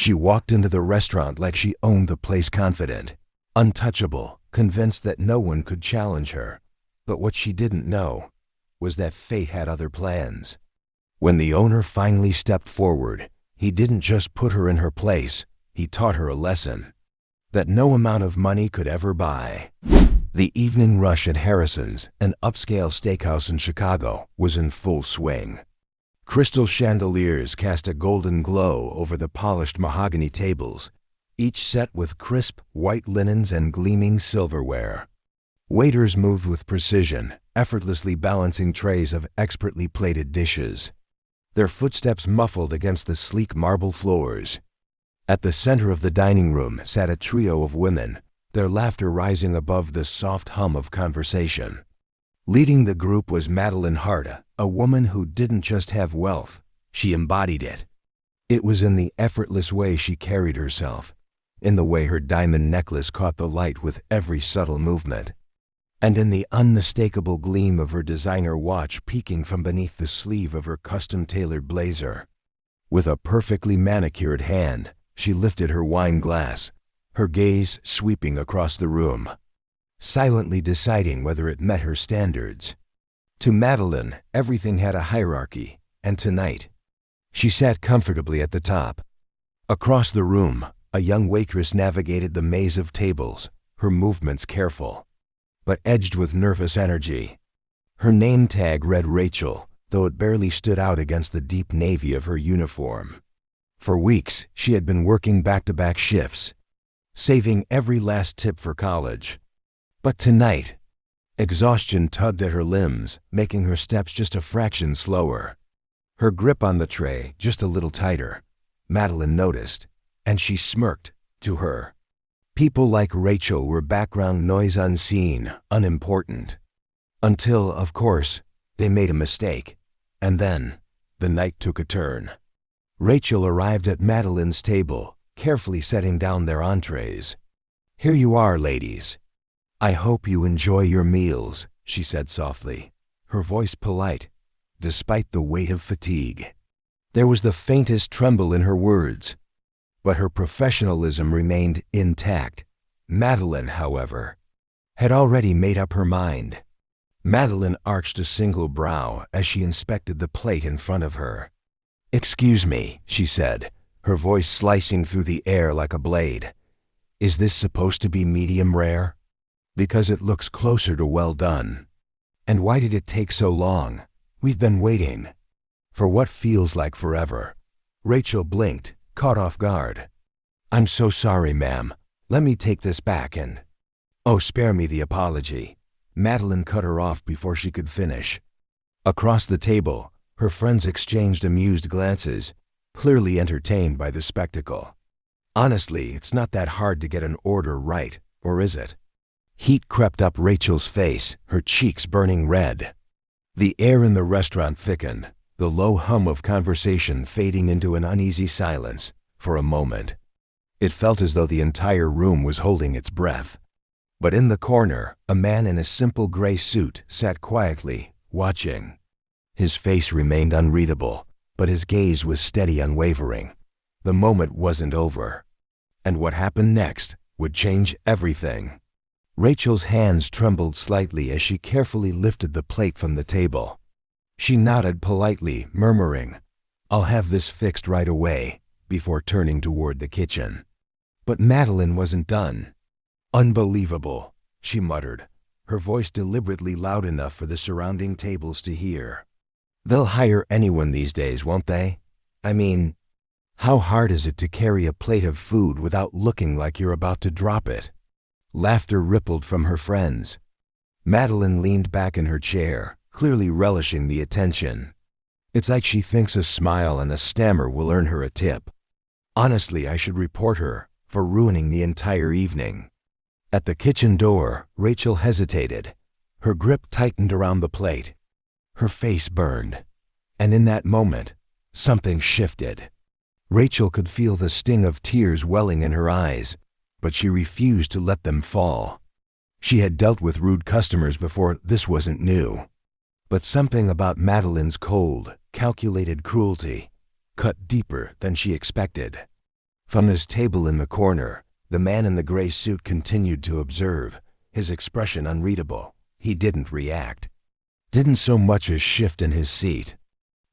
She walked into the restaurant like she owned the place, confident, untouchable, convinced that no one could challenge her. But what she didn't know was that fate had other plans. When the owner finally stepped forward, he didn't just put her in her place, he taught her a lesson that no amount of money could ever buy. The evening rush at Harrison's, an upscale steakhouse in Chicago, was in full swing. Crystal chandeliers cast a golden glow over the polished mahogany tables, each set with crisp white linens and gleaming silverware. Waiters moved with precision, effortlessly balancing trays of expertly plated dishes, their footsteps muffled against the sleek marble floors. At the center of the dining room sat a trio of women, their laughter rising above the soft hum of conversation. Leading the group was Madeline Hart, a woman who didn't just have wealth, she embodied it. It was in the effortless way she carried herself, in the way her diamond necklace caught the light with every subtle movement, and in the unmistakable gleam of her designer watch peeking from beneath the sleeve of her custom-tailored blazer. With a perfectly manicured hand, she lifted her wine glass, her gaze sweeping across the room, silently deciding whether it met her standards. To Madeline, everything had a hierarchy, and tonight, she sat comfortably at the top. Across the room, a young waitress navigated the maze of tables, her movements careful, but edged with nervous energy. Her name tag read Rachel, though it barely stood out against the deep navy of her uniform. For weeks, she had been working back-to-back shifts, saving every last tip for college. But tonight, exhaustion tugged at her limbs, making her steps just a fraction slower. Her grip on the tray just a little tighter. Madeline noticed, and she smirked. To her, people like Rachel were background noise, unseen, unimportant. Until, of course, they made a mistake. And then, the night took a turn. Rachel arrived at Madeline's table, carefully setting down their entrees. "Here you are, ladies. I hope you enjoy your meals," she said softly, her voice polite, despite the weight of fatigue. There was the faintest tremble in her words, but her professionalism remained intact. Madeline, however, had already made up her mind. Madeline arched a single brow as she inspected the plate in front of her. "Excuse me," she said, her voice slicing through the air like a blade. "Is this supposed to be medium rare? Because it looks closer to well done. And why did it take so long? We've been waiting for what feels like forever." Rachel blinked, caught off guard. "I'm so sorry, ma'am. Let me take this back and—" "Oh, spare me the apology." Madeline cut her off before she could finish. Across the table, her friends exchanged amused glances, clearly entertained by the spectacle. Honestly, it's not that hard to get an order right, or is it? Heat crept up Rachel's face, her cheeks burning red. The air in the restaurant thickened, the low hum of conversation fading into an uneasy silence. For a moment, it felt as though the entire room was holding its breath. But in the corner, a man in a simple gray suit sat quietly, watching. His face remained unreadable, but his gaze was steady, unwavering. The moment wasn't over. And what happened next would change everything. Rachel's hands trembled slightly as she carefully lifted the plate from the table. She nodded politely, murmuring, "I'll have this fixed right away," before turning toward the kitchen. But Madeline wasn't done. "Unbelievable," she muttered, her voice deliberately loud enough for the surrounding tables to hear. "They'll hire anyone these days, won't they? I mean, how hard is it to carry a plate of food without looking like you're about to drop it?" Laughter rippled from her friends. Madeline leaned back in her chair, clearly relishing the attention. It's like she thinks a smile and a stammer will earn her a tip. Honestly, I should report her for ruining the entire evening. At the kitchen door, Rachel hesitated. Her grip tightened around the plate. Her face burned. And in that moment, something shifted. Rachel could feel the sting of tears welling in her eyes, but she refused to let them fall. She had dealt with rude customers before, this wasn't new. But something about Madeline's cold, calculated cruelty cut deeper than she expected. From his table in the corner, the man in the gray suit continued to observe, his expression unreadable. He didn't react. Didn't so much as shift in his seat.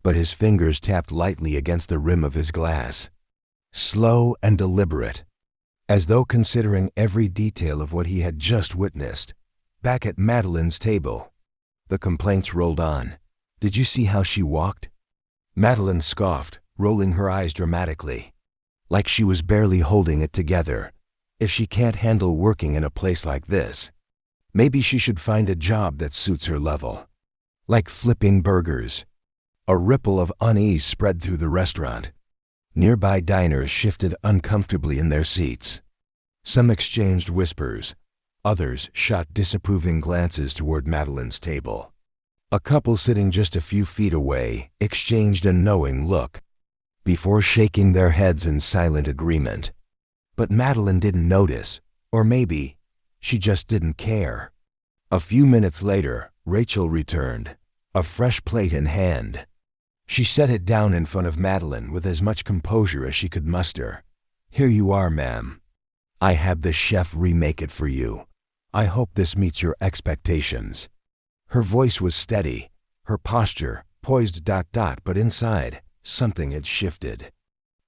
But his fingers tapped lightly against the rim of his glass. Slow and deliberate, as though considering every detail of what he had just witnessed. Back at Madeline's table, the complaints rolled on. "Did you see how she walked?" Madeline scoffed, rolling her eyes dramatically. Like she was barely holding it together. If she can't handle working in a place like this, maybe she should find a job that suits her level. Like flipping burgers. A ripple of unease spread through the restaurant. Nearby diners shifted uncomfortably in their seats. Some exchanged whispers. Others shot disapproving glances toward Madeline's table. A couple sitting just a few feet away exchanged a knowing look before shaking their heads in silent agreement. But Madeline didn't notice, or maybe she just didn't care. A few minutes later, Rachel returned, a fresh plate in hand. She set it down in front of Madeline with as much composure as she could muster. "Here you are, ma'am. I had the chef remake it for you. I hope this meets your expectations." Her voice was steady, her posture poised ... but inside, something had shifted.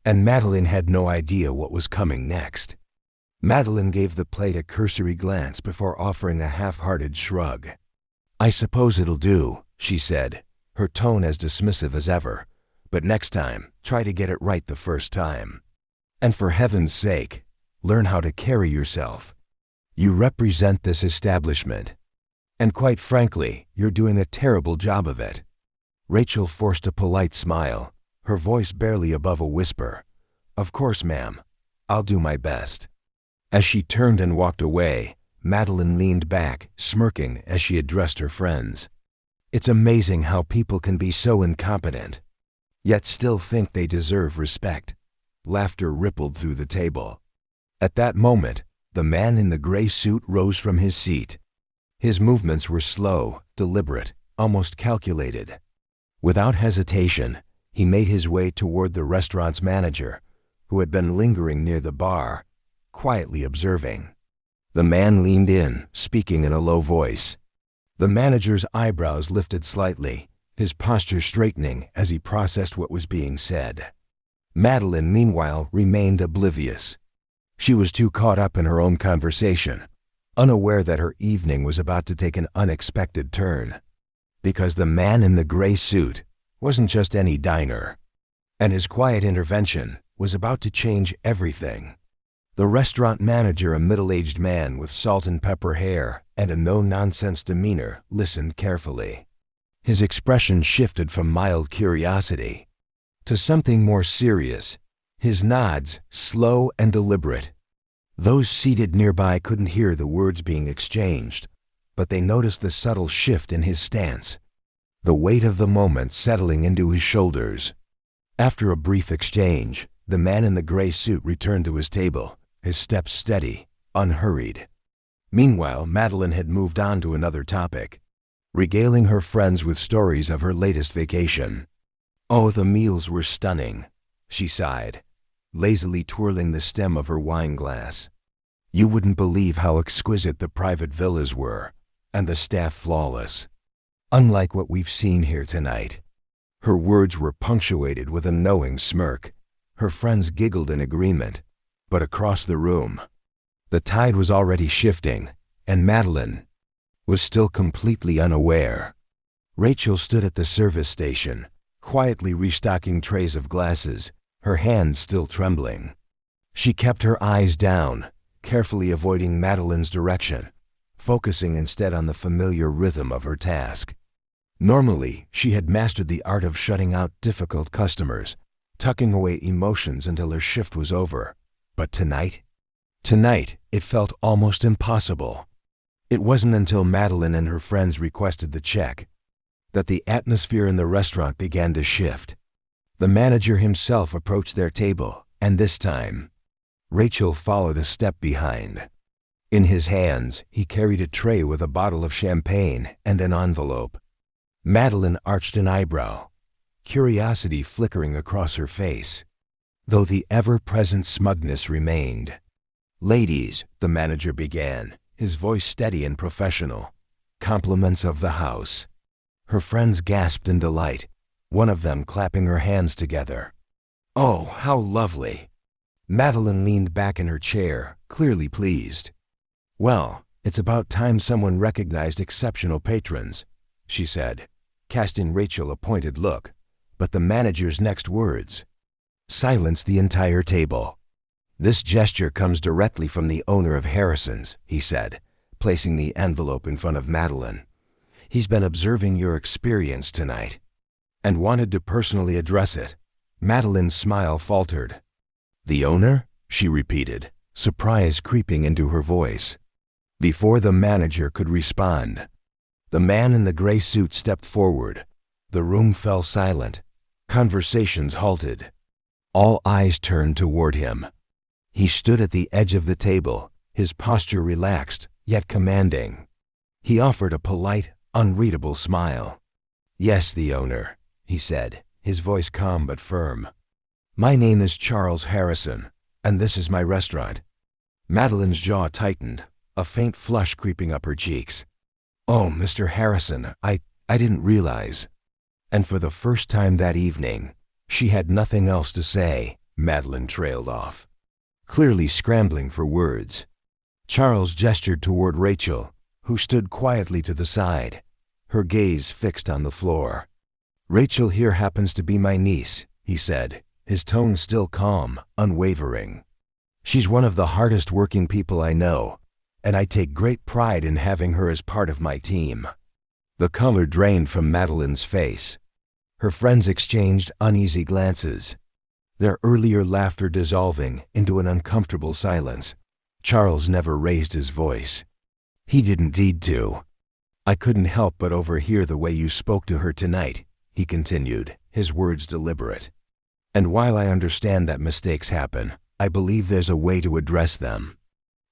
And Madeline had no idea what was coming next. Madeline gave the plate a cursory glance before offering a half-hearted shrug. "I suppose it'll do," she said, her tone as dismissive as ever. "But next time, try to get it right the first time. And for heaven's sake, learn how to carry yourself. You represent this establishment. And quite frankly, you're doing a terrible job of it." Rachel forced a polite smile, her voice barely above a whisper. "Of course, ma'am. I'll do my best." As she turned and walked away, Madeline leaned back, smirking as she addressed her friends. It's amazing how people can be so incompetent, yet still think they deserve respect. Laughter rippled through the table. At that moment, the man in the gray suit rose from his seat. His movements were slow, deliberate, almost calculated. Without hesitation, he made his way toward the restaurant's manager, who had been lingering near the bar, quietly observing. The man leaned in, speaking in a low voice. The manager's eyebrows lifted slightly, his posture straightening as he processed what was being said. Madeline, meanwhile, remained oblivious. She was too caught up in her own conversation, unaware that her evening was about to take an unexpected turn. Because the man in the gray suit wasn't just any diner, and his quiet intervention was about to change everything. The restaurant manager, a middle-aged man with salt and pepper hair and a no-nonsense demeanor, listened carefully. His expression shifted from mild curiosity to something more serious, his nods slow and deliberate. Those seated nearby couldn't hear the words being exchanged, but they noticed the subtle shift in his stance, the weight of the moment settling into his shoulders. After a brief exchange, the man in the gray suit returned to his table, his steps steady, unhurried. Meanwhile, Madeline had moved on to another topic, regaling her friends with stories of her latest vacation. "Oh, the meals were stunning," she sighed, lazily twirling the stem of her wine glass. "You wouldn't believe how exquisite the private villas were, and the staff flawless. Unlike what we've seen here tonight." Her words were punctuated with a knowing smirk. Her friends giggled in agreement, but across the room, the tide was already shifting, and Madeline was still completely unaware. Rachel stood at the service station, quietly restocking trays of glasses, her hands still trembling. She kept her eyes down, carefully avoiding Madeline's direction, focusing instead on the familiar rhythm of her task. Normally, she had mastered the art of shutting out difficult customers, tucking away emotions until her shift was over. But tonight, it felt almost impossible. It wasn't until Madeline and her friends requested the check that the atmosphere in the restaurant began to shift. The manager himself approached their table, and this time, Rachel followed a step behind. In his hands, he carried a tray with a bottle of champagne and an envelope. Madeline arched an eyebrow, curiosity flickering across her face. though the ever-present smugness remained. "Ladies," the manager began, his voice steady and professional. "Compliments of the house." Her friends gasped in delight, one of them clapping her hands together. "Oh, how lovely!" Madeline leaned back in her chair, clearly pleased. "Well, it's about time someone recognized exceptional patrons," she said, casting Rachel a pointed look, but the manager's next words silenced the entire table. "This gesture comes directly from the owner of Harrison's," he said, placing the envelope in front of Madeline. "He's been observing your experience tonight and wanted to personally address it." Madeline's smile faltered. "The owner?" she repeated, surprise creeping into her voice. Before the manager could respond, the man in the gray suit stepped forward. The room fell silent. Conversations halted. All eyes turned toward him. He stood at the edge of the table, his posture relaxed, yet commanding. He offered a polite, unreadable smile. "Yes, the owner," he said, his voice calm but firm. "My name is Charles Harrison, and this is my restaurant." Madeline's jaw tightened, a faint flush creeping up her cheeks. "Oh, Mr. Harrison, I didn't realize." And for the first time that evening, she had nothing else to say. Madeline trailed off, clearly scrambling for words. Charles gestured toward Rachel, who stood quietly to the side, her gaze fixed on the floor. "Rachel here happens to be my niece," he said, his tone still calm, unwavering. "She's one of the hardest working people I know, and I take great pride in having her as part of my team." The color drained from Madeline's face. Her friends exchanged uneasy glances, their earlier laughter dissolving into an uncomfortable silence. Charles never raised his voice. He didn't need to. "I couldn't help but overhear the way you spoke to her tonight," he continued, his words deliberate. "And while I understand that mistakes happen, I believe there's a way to address them."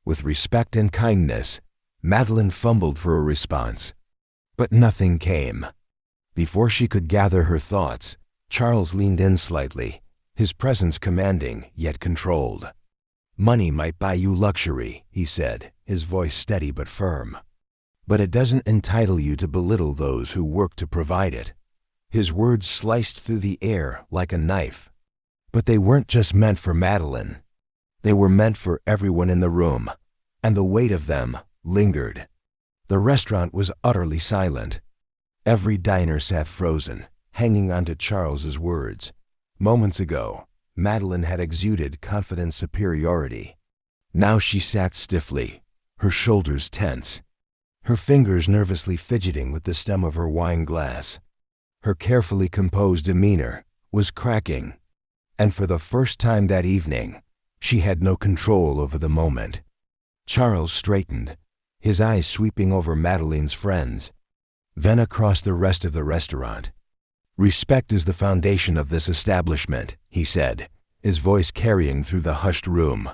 With respect and kindness, Madeline fumbled for a response, but nothing came. Before she could gather her thoughts, Charles leaned in slightly, his presence commanding yet controlled. "Money might buy you luxury," he said, his voice steady but firm. "But it doesn't entitle you to belittle those who work to provide it." His words sliced through the air like a knife. But they weren't just meant for Madeline. They were meant for everyone in the room, and the weight of them lingered. The restaurant was utterly silent. Every diner sat frozen, hanging on to Charles's words. Moments ago, Madeline had exuded confident superiority. Now she sat stiffly, her shoulders tense, her fingers nervously fidgeting with the stem of her wine glass. Her carefully composed demeanor was cracking, and for the first time that evening, she had no control over the moment. Charles straightened, his eyes sweeping over Madeline's friends, then across the rest of the restaurant. "Respect is the foundation of this establishment," he said, his voice carrying through the hushed room.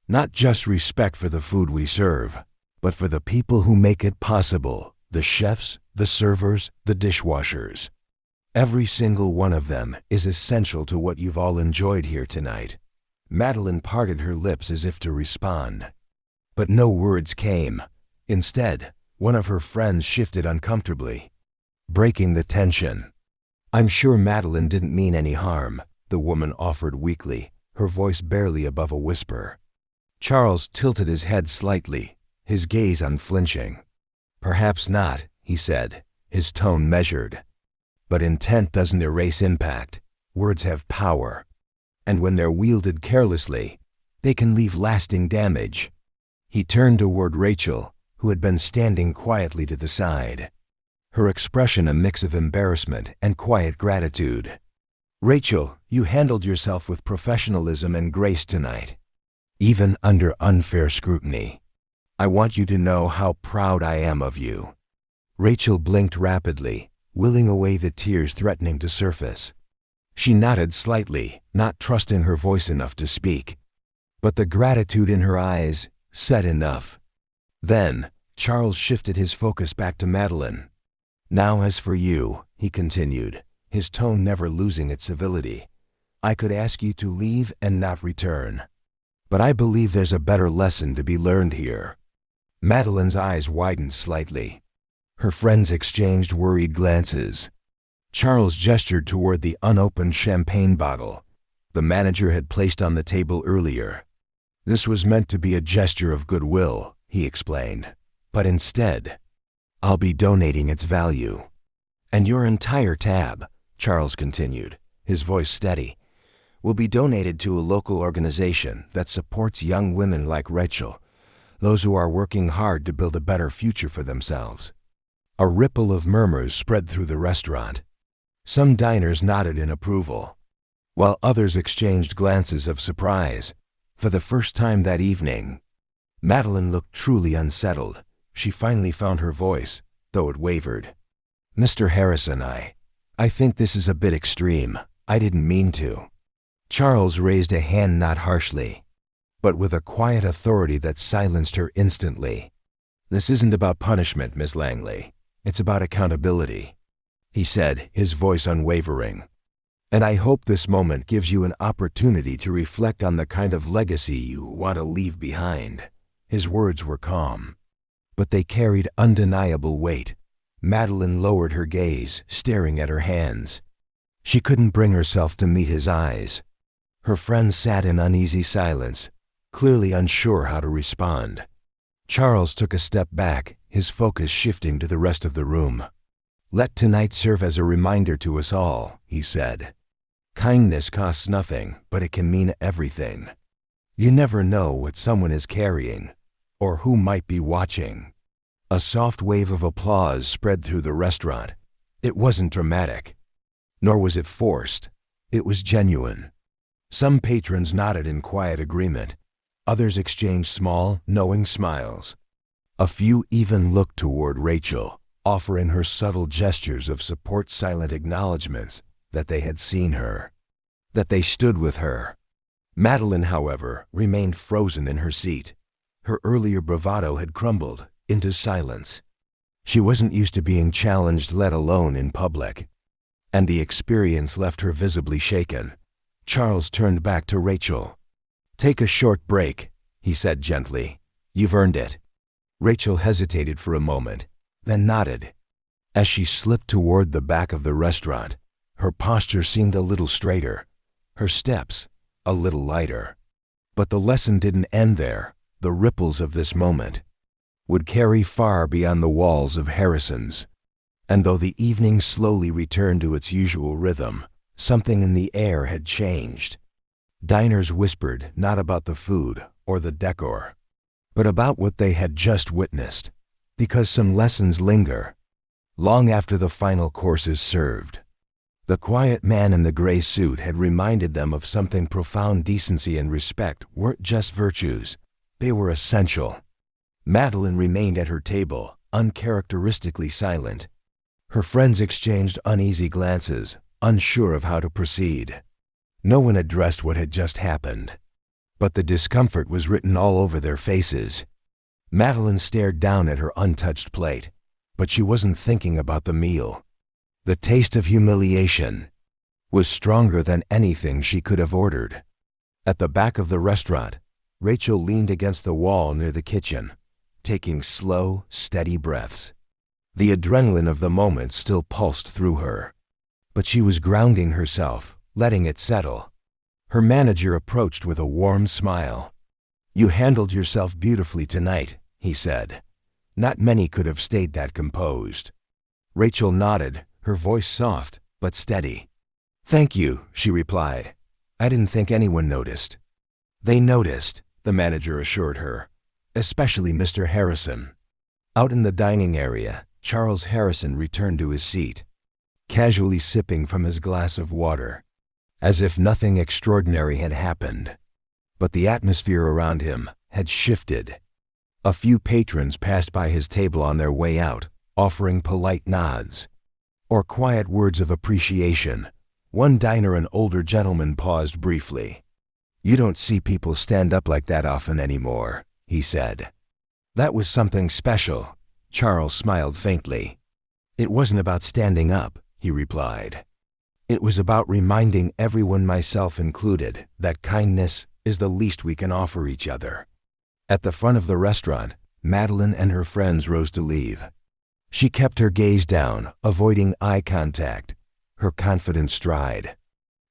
"Not just respect for the food we serve, but for the people who make it possible, the chefs, the servers, the dishwashers. Every single one of them is essential to what you've all enjoyed here tonight." Madeline parted her lips as if to respond, but no words came. Instead, one of her friends shifted uncomfortably, breaking the tension. "I'm sure Madeline didn't mean any harm," the woman offered weakly, her voice barely above a whisper. Charles tilted his head slightly, his gaze unflinching. "Perhaps not," he said, his tone measured. "But intent doesn't erase impact. Words have power, and when they're wielded carelessly, they can leave lasting damage." He turned toward Rachel, who had been standing quietly to the side, her expression a mix of embarrassment and quiet gratitude. "Rachel, you handled yourself with professionalism and grace tonight, even under unfair scrutiny. I want you to know how proud I am of you." Rachel blinked rapidly, willing away the tears threatening to surface. She nodded slightly, not trusting her voice enough to speak. But the gratitude in her eyes said enough. Then, Charles shifted his focus back to Madeline. "Now as for you," he continued, his tone never losing its civility. I could ask you to leave and not return. But I believe there's a better lesson to be learned here." Madeline's eyes widened slightly. Her friends exchanged worried glances. Charles gestured toward the unopened champagne bottle the manager had placed on the table earlier. "This was meant to be a gesture of goodwill," he explained. "But instead, I'll be donating its value." "And your entire tab," Charles continued, his voice steady, "will be donated to a local organization that supports young women like Rachel, those who are working hard to build a better future for themselves." A ripple of murmurs spread through the restaurant. Some diners nodded in approval, while others exchanged glances of surprise. For the first time that evening, Madeline looked truly unsettled. She finally found her voice, though it wavered. "Mr. Harrison, I think this is a bit extreme. I didn't mean to." Charles raised a hand not harshly, but with a quiet authority that silenced her instantly. "This isn't about punishment, Miss Langley. It's about accountability," he said, his voice unwavering. "And I hope this moment gives you an opportunity to reflect on the kind of legacy you want to leave behind." His words were calm, but they carried undeniable weight. Madeline lowered her gaze, staring at her hands. She couldn't bring herself to meet his eyes. Her friends sat in uneasy silence, clearly unsure how to respond. Charles took a step back, his focus shifting to the rest of the room. "Let tonight serve as a reminder to us all," he said. "Kindness costs nothing, but it can mean everything. You never know what someone is carrying, or who might be watching." A soft wave of applause spread through the restaurant. It wasn't dramatic, nor was it forced. It was genuine. Some patrons nodded in quiet agreement. Others exchanged small, knowing smiles. A few even looked toward Rachel, offering her subtle gestures of support, silent acknowledgments that they had seen her, that they stood with her. Madeline, however, remained frozen in her seat. Her earlier bravado had crumbled into silence. She wasn't used to being challenged, let alone in public, and the experience left her visibly shaken. Charles turned back to Rachel. "Take a short break," he said gently. "You've earned it." Rachel hesitated for a moment, then nodded. As she slipped toward the back of the restaurant, her posture seemed a little straighter, her steps a little lighter. But the lesson didn't end there. The ripples of this moment would carry far beyond the walls of Harrison's. And though the evening slowly returned to its usual rhythm, something in the air had changed. Diners whispered not about the food or the decor, but about what they had just witnessed, because some lessons linger long after the final course is served. The quiet man in the gray suit had reminded them of something profound. Decency and respect weren't just virtues, they were essential. Madeline remained at her table, uncharacteristically silent. Her friends exchanged uneasy glances, unsure of how to proceed. No one addressed what had just happened, but the discomfort was written all over their faces. Madeline stared down at her untouched plate, but she wasn't thinking about the meal. The taste of humiliation was stronger than anything she could have ordered. At the back of the restaurant, Rachel leaned against the wall near the kitchen, taking slow, steady breaths. The adrenaline of the moment still pulsed through her, but she was grounding herself, letting it settle. Her manager approached with a warm smile. "You handled yourself beautifully tonight," he said. Not many could have stayed that composed. Rachel nodded, her voice soft but steady. "Thank you," she replied. "I didn't think anyone noticed." "They noticed," the manager assured her, "especially Mr. Harrison." Out in the dining area, Charles Harrison returned to his seat, casually sipping from his glass of water, as if nothing extraordinary had happened. But the atmosphere around him had shifted. A few patrons passed by his table on their way out, offering polite nods or quiet words of appreciation. One diner, an older gentleman, paused briefly. "You don't see people stand up like that often anymore," he said. "That was something special." Charles smiled faintly. "It wasn't about standing up," he replied. It was about reminding everyone, myself included, that kindness is the least we can offer each other. At the front of the restaurant, Madeline and her friends rose to leave. She kept her gaze down, avoiding eye contact. Her confident stride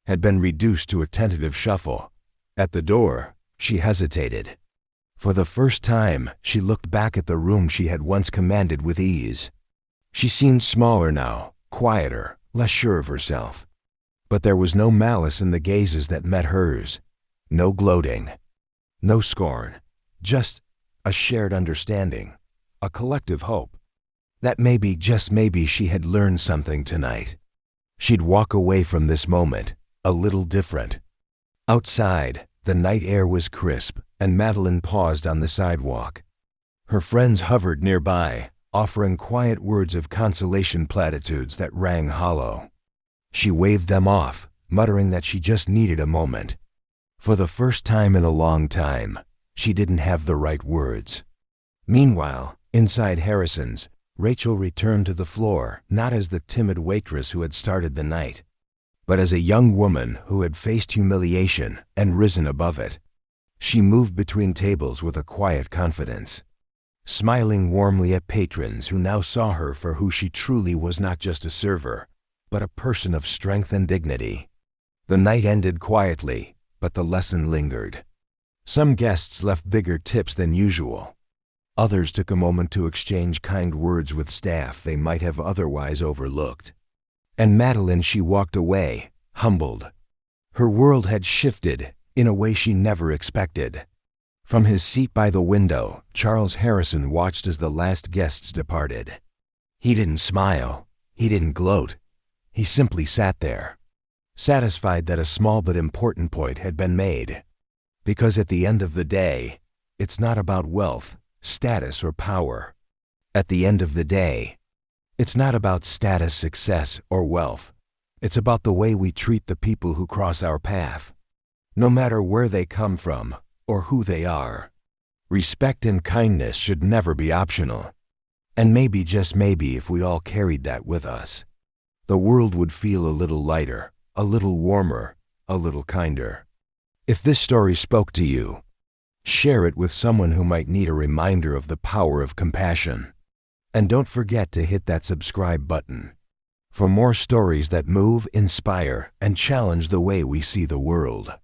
had been reduced to a tentative shuffle. At the door, she hesitated. For the first time, she looked back at the room she had once commanded with ease. She seemed smaller now, quieter, less sure of herself. But there was no malice in the gazes that met hers. No gloating. No scorn. Just a shared understanding. A collective hope. That maybe, just maybe, she had learned something tonight. She'd walk away from this moment a little different. Outside, the night air was crisp, and Madeline paused on the sidewalk. Her friends hovered nearby, offering quiet words of consolation, platitudes that rang hollow. She waved them off, muttering that she just needed a moment. For the first time in a long time, she didn't have the right words. Meanwhile, inside Harrison's, Rachel returned to the floor, not as the timid waitress who had started the night, but as a young woman who had faced humiliation and risen above it. She moved between tables with a quiet confidence, smiling warmly at patrons who now saw her for who she truly was, not just a server, but a person of strength and dignity. The night ended quietly, but the lesson lingered. Some guests left bigger tips than usual. Others took a moment to exchange kind words with staff they might have otherwise overlooked. And Madeline, she walked away, humbled. Her world had shifted in a way she never expected. From his seat by the window, Charles Harrison watched as the last guests departed. He didn't smile. He didn't gloat. He simply sat there, satisfied that a small but important point had been made. Because at the end of the day, it's not about wealth, status, or power. At the end of the day, it's not about status, success, or wealth. It's about the way we treat the people who cross our path, no matter where they come from or who they are. Respect and kindness should never be optional. And maybe, just maybe, if we all carried that with us, the world would feel a little lighter, a little warmer, a little kinder. If this story spoke to you, share it with someone who might need a reminder of the power of compassion. And don't forget to hit that subscribe button for more stories that move, inspire, and challenge the way we see the world.